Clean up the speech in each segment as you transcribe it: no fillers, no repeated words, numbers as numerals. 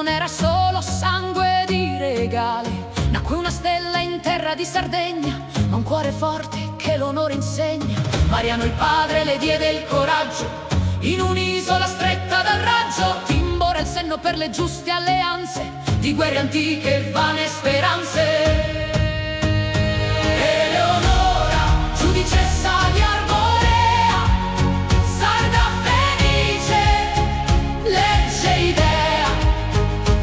non era solo sangue di regali. Nacque una stella in terra di Sardegna, ma un cuore forte che l'onore insegna. Mariano il padre le diede il coraggio, in un'isola stretta dal raggio. Timbora il senno per le giuste alleanze, di guerre antiche e vane speranze. Giudicessa di Arborea, sarda fenice, legge idea,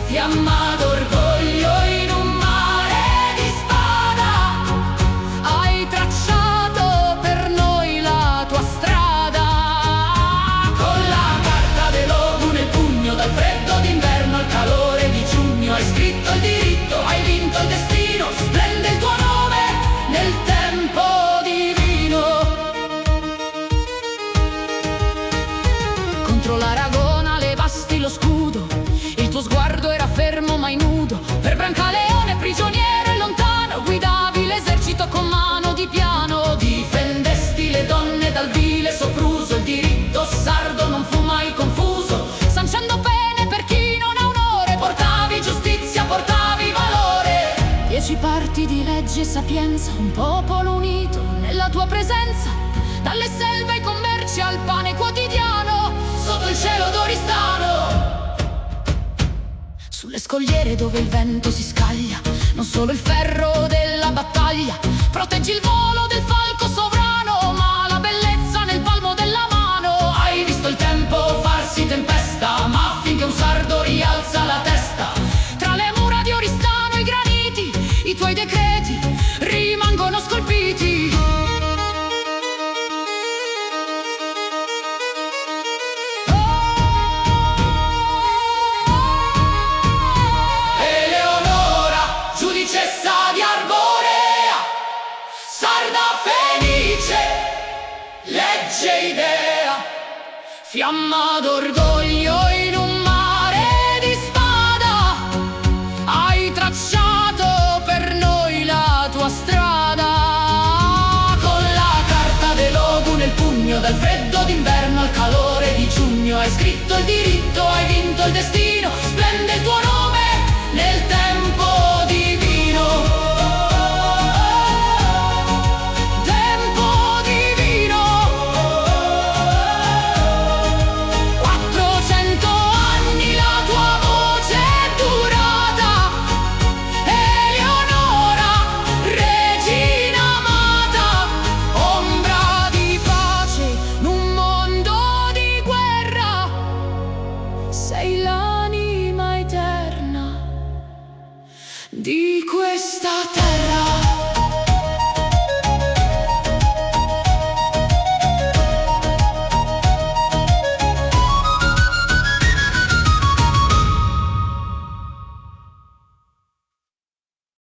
fiamma d'orgoglio in un mare di spada. Hai tracciato per noi la tua strada, con la carta dei logu nel pugno, dal freddo d'inverno al calore di giugno. Hai scritto il diritto, hai vinto il destino, splende il tuo nome nel tempo. Contro l'Aragona levasti lo scudo, il tuo sguardo era fermo mai nudo. Per Brancaleone prigioniero e lontano, guidavi l'esercito con mano di piano. Difendesti le donne dal vile sopruso, il diritto sardo non fu mai confuso. Sancendo pene per chi non ha onore, portavi giustizia, portavi valore. 10 parti di legge e sapienza, un popolo unito nella tua presenza. Dalle selve ai commerci al pane quotidiano, sotto il cielo d'Oristano. Sulle scogliere dove il vento si scaglia, non solo il ferro della battaglia. Proteggi il volo del falco sovrano, ma la bellezza nel palmo della mano. Hai visto il tempo farsi tempesta, ma finché un sardo rialza la testa, tra le mura di Oristano i graniti, i tuoi decreti rimangono scolpiti. Giudicessa di Arborea, sarda fenice, legge idea, fiamma d'orgoglio in un mare di spada. Hai tracciato per noi la tua strada, con la carta dei logu nel pugno, dal freddo d'inverno al calore di giugno. Hai scritto il diritto, hai vinto il destino, splende il tuo